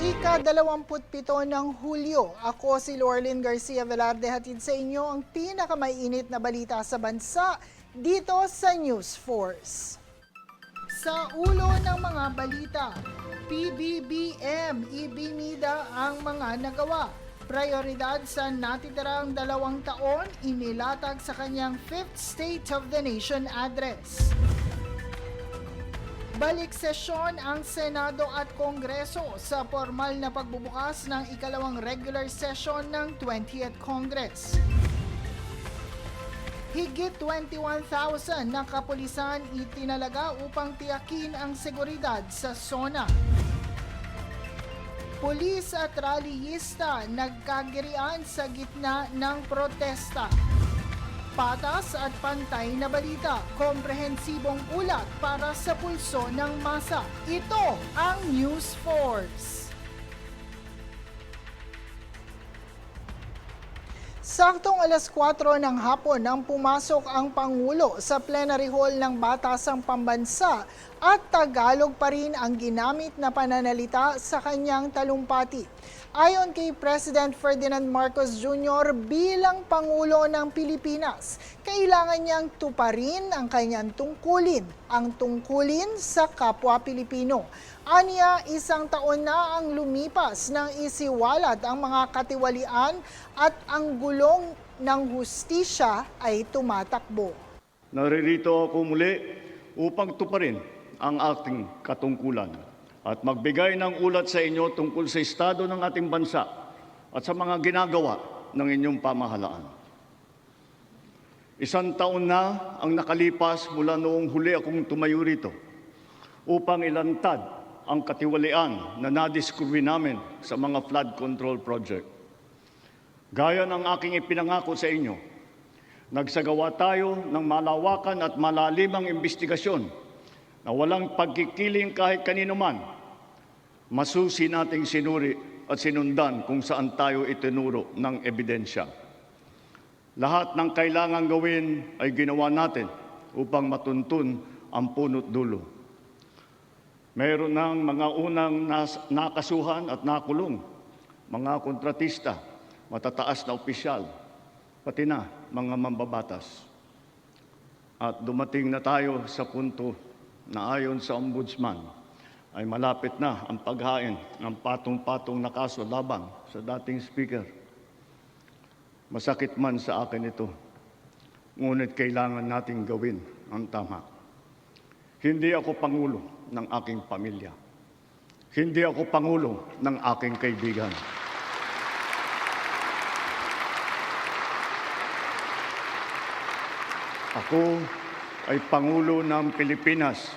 Ika-27 ng Hulyo, ako si Lorlyn Garcia Velarde, hatid sa inyo ang pinakamaiinit na balita sa bansa dito sa News Force. Sa ulo ng mga balita, PBBM ibinida ang mga nagawa. Prioridad sa natitirang 2 taon, inilatag sa kanyang 5th State of the Nation Address. Balik sesyon ang Senado at Kongreso sa formal na pagbubukas ng ikalawang regular session ng 20th Congress. Higit 21,000 na kapulisan itinalaga upang tiyakin ang seguridad sa SONA. Pulis at rallyista nagkagirian sa gitna ng protesta. Patas at pantay na balita, komprehensibong ulat para sa pulso ng masa. Ito ang News Force. Saktong alas 4 ng hapon nang pumasok ang Pangulo sa plenary hall ng Batasang Pambansa at Tagalog pa rin ang ginamit na pananalita sa kanyang talumpati. Ayon kay President Ferdinand Marcos Jr. bilang Pangulo ng Pilipinas, kailangan niyang tuparin ang kanyang tungkulin, ang tungkulin sa kapwa Pilipino. Aniya, 1 taon na ang lumipas nang isiwalat ang mga katiwalian at ang gulong ng hustisya ay tumatakbo. Naririto ako muli upang tuparin ang ating katungkulan at magbigay ng ulat sa inyo tungkol sa estado ng ating bansa at sa mga ginagawa ng inyong pamahalaan. 1 taon na ang nakalipas mula noong huli akong tumayo rito upang ilantad ang katiwalian na nadiskubre namin sa mga flood control project. Gaya ng aking ipinangako sa inyo, nagsagawa tayo ng malawakan at malalimang investigasyon na walang pagkikiling kahit kanino man. Masusi nating sinuri at sinundan kung saan tayo itinuro ng ebidensya. Lahat ng kailangang gawin ay ginawa natin upang matuntun ang punot dulo. Mayroon ng mga unang nakasuhan at nakulong, mga kontratista, matataas na opisyal, pati na mga mambabatas. At dumating na tayo sa punto na ayon sa Ombudsman, ay malapit na ang paghain ng patong-patong na kaso laban sa dating speaker. Masakit man sa akin ito, ngunit kailangan nating gawin ang tama. Hindi ako pangulo ng aking pamilya. Hindi ako pangulo ng aking kaibigan. Ako ay Pangulo ng Pilipinas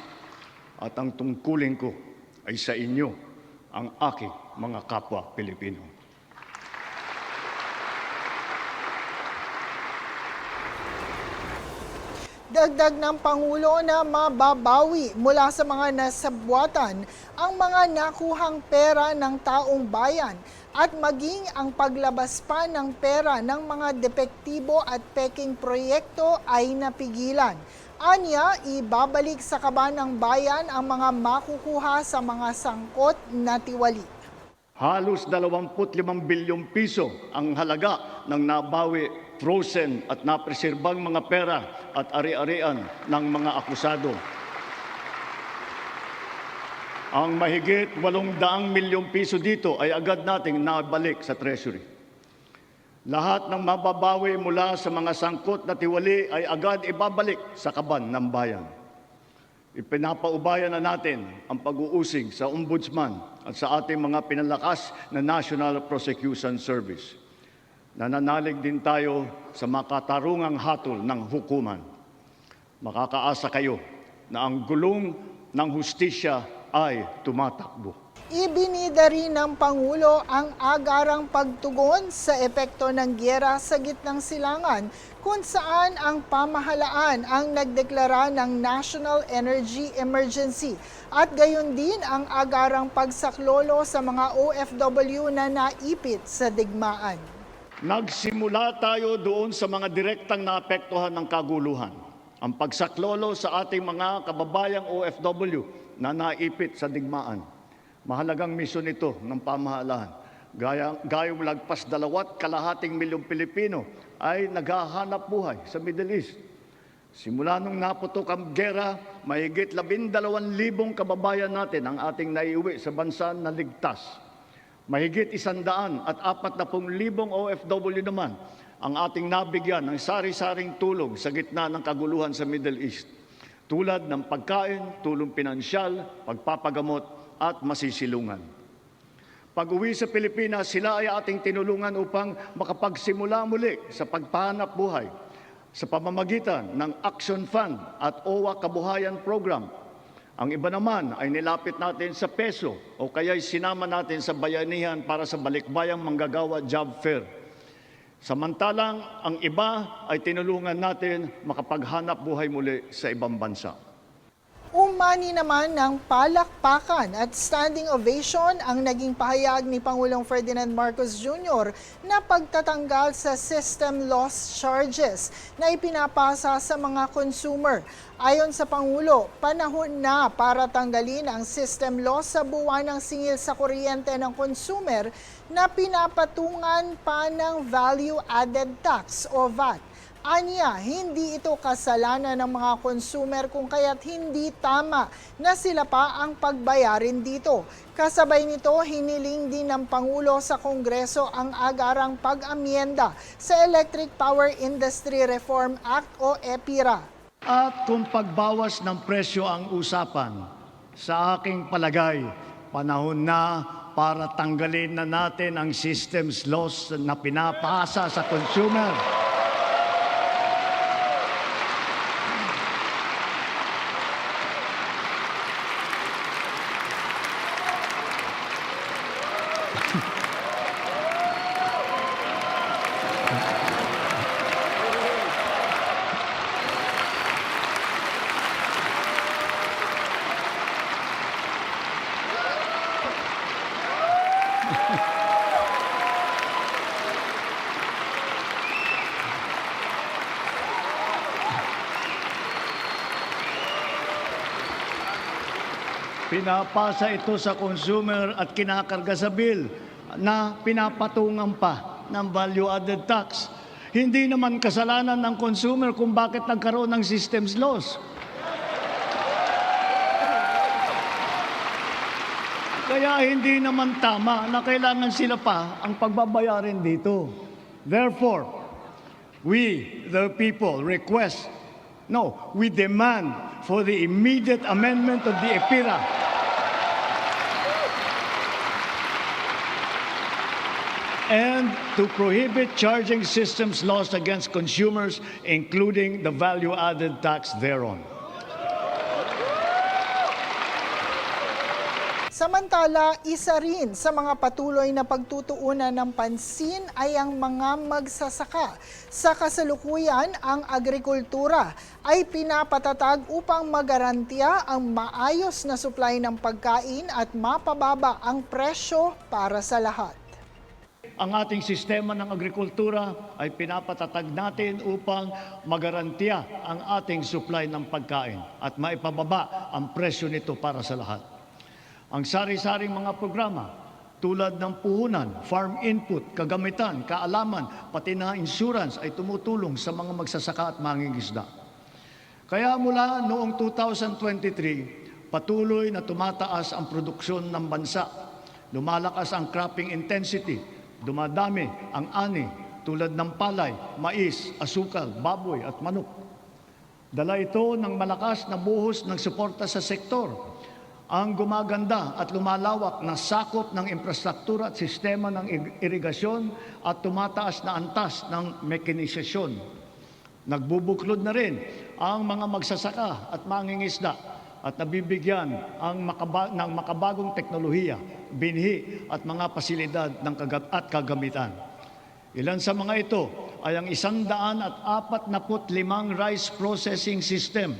at ang tungkulin ko ay sa inyo, ang aking mga kapwa Pilipino. Dagdag ng Pangulo na mababawi mula sa mga nasabwatan ang mga nakuhang pera ng taong bayan at maging ang paglabas pa ng pera ng mga depektibo at peking proyekto ay napigilan. Anya, ibabalik sa kaban ng bayan ang mga makukuha sa mga sangkot na tiwali. Halos 25 bilyong piso ang halaga ng nabawi, frozen at napreserbang mga pera at ari-arian ng mga akusado. Ang mahigit 800 milyong piso dito ay agad nating nabalik sa Treasury. Lahat ng mababawi mula sa mga sangkot na tiwali ay agad ibabalik sa kaban ng bayan. Ipinapaubaya na natin ang pag-uusig sa Ombudsman at sa ating mga pinalakas na National Prosecution Service. Nananalig din tayo sa makatarungang hatol ng hukuman. Makakaasa kayo na ang gulong ng hustisya ay tumatakbo. Ibinida rin ng Pangulo ang agarang pagtugon sa epekto ng giyera sa gitnang silangan kung saan ang pamahalaan ang nagdeklara ng National Energy Emergency at gayon din ang agarang pagsaklolo sa mga OFW na naipit sa digmaan. Nagsimula tayo doon sa mga direktang naapektuhan ng kaguluhan. Ang pagsaklolo sa ating mga kababayang OFW na naipit sa digmaan. Mahalagang misyon ito ng pamahalaan. Gayong lagpas 2.5 milyong Pilipino ay naghahanap buhay sa Middle East. Simula nung naputok ang gera, mahigit 12,000 kababayan natin ang ating naiuwi sa bansa na ligtas. Mahigit 140,000 OFW naman ang ating nabigyan ng sari-saring tulong sa gitna ng kaguluhan sa Middle East, tulad ng pagkain, tulong pinansyal, pagpapagamot at masisilungan. Pag-uwi sa Pilipinas, sila ay ating tinulungan upang makapagsimula muli sa pagpahanap buhay sa pamamagitan ng Action Fund at OWA Kabuhayan Program. Ang iba naman ay nilapit natin sa PESO o kaya'y sinama natin sa bayanihan para sa Balikbayang Manggagawa Job Fair. Samantalang ang iba ay tinulungan natin makapaghanap buhay muli sa ibang bansa. Umani naman ng palakpakan at standing ovation ang naging pahayag ni Pangulong Ferdinand Marcos Jr. na pagtatanggal sa system loss charges na ipinapasa sa mga consumer. Ayon sa Pangulo, panahon na para tanggalin ang system loss sa buwan ng singil sa kuryente ng consumer na pinapatungan pa ng Value Added Tax o VAT. Anya, hindi ito kasalanan ng mga consumer kung kaya't hindi tama na sila pa ang pagbayarin dito. Kasabay nito, hiniling din ng Pangulo sa Kongreso ang agarang pag-amyenda sa Electric Power Industry Reform Act o EPIRA. At kung pagbawas ng presyo ang usapan, sa aking palagay, panahon na para tanggalin na natin ang systems loss na pinapasa sa consumer. Pinapasa ito sa consumer at kinakarga sa bill na pinapatungan pa ng value-added tax. Hindi naman kasalanan ng consumer kung bakit nagkaroon ng systems loss. Kaya hindi naman tama na kailangan sila pa ang pagbabayarin dito. Therefore, we, the people, we demand for the immediate amendment of the EPIRA and to prohibit charging systems loss against consumers, including the value-added tax thereon. Samantala, isa rin sa mga patuloy na pagtutuunan ng pansin ay ang mga magsasaka. Sa kasalukuyan, ang agrikultura ay pinapatatag upang magarantiya ang maayos na supply ng pagkain at mapababa ang presyo para sa lahat. Ang ating sistema ng agrikultura ay pinapatatag natin upang magarantiya ang ating supply ng pagkain at maipababa ang presyo nito para sa lahat. Ang sari-saring mga programa tulad ng puhunan, farm input, kagamitan, kaalaman, pati na insurance ay tumutulong sa mga magsasaka at mangingisda. Kaya mula noong 2023, patuloy na tumataas ang produksyon ng bansa. Lumalakas ang cropping intensity, dumadami ang ani tulad ng palay, mais, asukal, baboy at manok. Dala ito ng malakas na buhos ng suporta sa sektor. Ang gumaganda at lumalawak na sakop ng infrastruktura at sistema ng irigasyon at tumataas na antas ng mekanisasyon. Nagbubuklod na rin ang mga magsasaka at mangingisda at nabibigyan ng makabagong teknolohiya, binhi at mga pasilidad ng kagamitan. Ilan sa mga ito ay ang 145 rice processing system,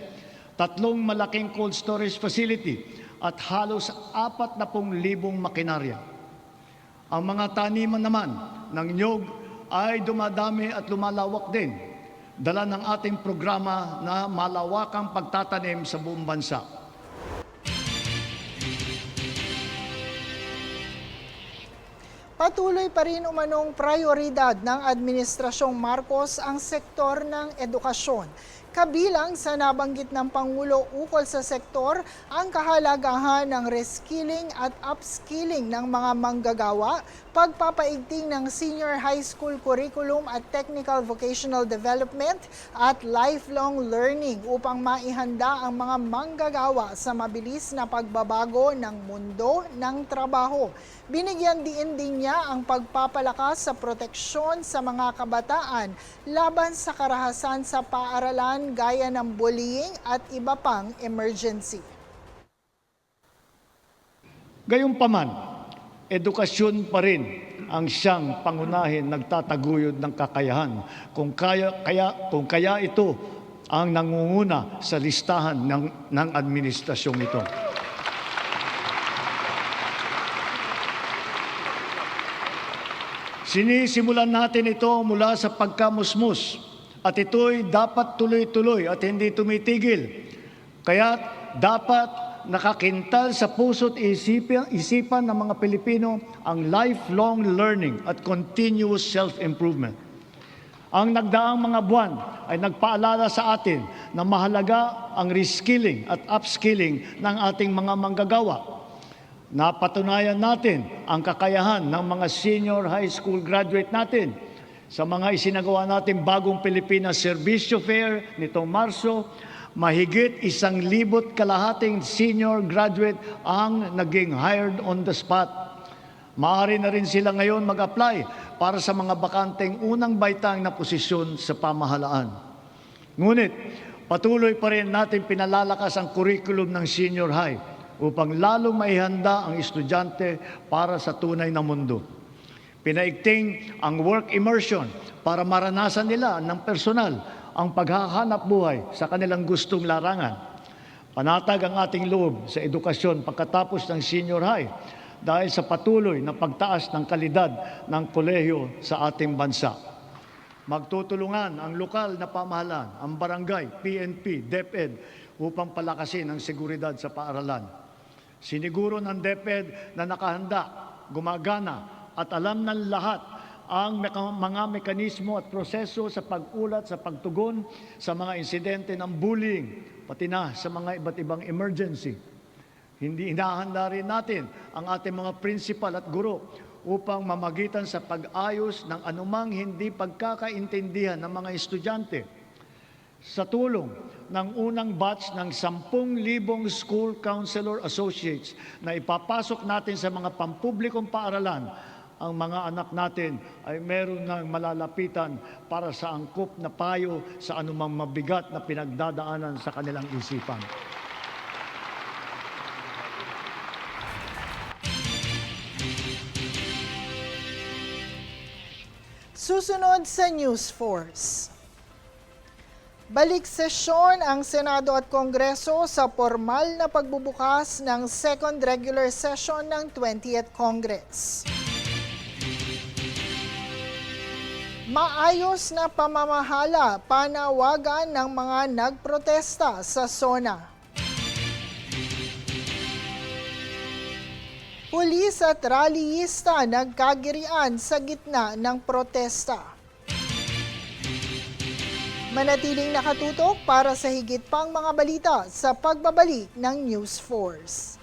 3 malaking cold storage facility at halos 40,000 makinarya. Ang mga taniman naman ng niyog ay dumadami at lumalawak din, dala ng ating programa na malawakang pagtatanim sa buong bansa. Patuloy pa rin umanong prioridad ng Administrasyong Marcos ang sektor ng edukasyon. Kabilang sa nabanggit ng Pangulo ukol sa sektor ang kahalagahan ng reskilling at upskilling ng mga manggagawa, pagpapaigting ng senior high school curriculum at technical vocational development at lifelong learning upang maihanda ang mga manggagawa sa mabilis na pagbabago ng mundo ng trabaho. Binigyan din niya ang pagpapalakas sa proteksyon sa mga kabataan laban sa karahasan sa paaralan gaya ng bullying at iba pang emergency. Gayunpaman, edukasyon pa rin ang siyang pangunahin nagtataguyod ng kakayahan kung kaya ito ang nangunguna sa listahan ng administrasyong ito. Sinisimulan natin ito mula sa pagkamusmus at ito'y dapat tuloy-tuloy at hindi tumitigil. Kaya dapat nakakintal sa puso't isipan ng mga Pilipino ang lifelong learning at continuous self-improvement. Ang nagdaang mga buwan ay nagpaalala sa atin na mahalaga ang reskilling at upskilling ng ating mga manggagawa. Napatunayan natin ang kakayahan ng mga senior high school graduate natin sa mga isinagawa natin bagong Pilipinas Serbisyo Fair nitong Marso. Mahigit 1,200 senior graduate ang naging hired on the spot. Maaari na rin sila ngayon mag-apply para sa mga bakanteng unang baitang na posisyon sa pamahalaan. Ngunit patuloy pa rin natin pinalalakas ang curriculum ng senior high upang lalong maihanda ang estudyante para sa tunay na mundo. Pinaigting ang work immersion para maranasan nila ng personal ang paghahanap buhay sa kanilang gustong larangan. Panatag ang ating loob sa edukasyon pagkatapos ng senior high dahil sa patuloy na pagtaas ng kalidad ng kolehiyo sa ating bansa. Magtutulungan ang lokal na pamahalaan, ang barangay, PNP, DepEd upang palakasin ang seguridad sa paaralan. Siniguro ng DepEd na nakahanda, gumagana at alam ng lahat ang mga mekanismo at proseso sa pag-ulat, sa pagtugon sa mga insidente ng bullying, pati na sa mga iba't ibang emergency. Hindi hinahanda rin natin ang ating mga principal at guro upang mamagitan sa pag-ayos ng anumang hindi pagkakaintindihan ng mga estudyante. Sa tulong ng unang batch ng 10,000 School Counselor Associates na ipapasok natin sa mga pampublikong paaralan, ang mga anak natin ay meron ng malalapitan para sa angkop na payo sa anumang mabigat na pinagdadaanan sa kanilang isipan. Susunod sa News Force. Balik sesyon ang Senado at Kongreso sa formal na pagbubukas ng second regular session ng 20th Congress. Maayos na pamamahala, panawagan ng mga nagprotesta sa SONA. Pulis at rallyista nagkagirian sa gitna ng protesta. Manatiling nakatutok para sa higit pang mga balita sa pagbabalik ng News Force.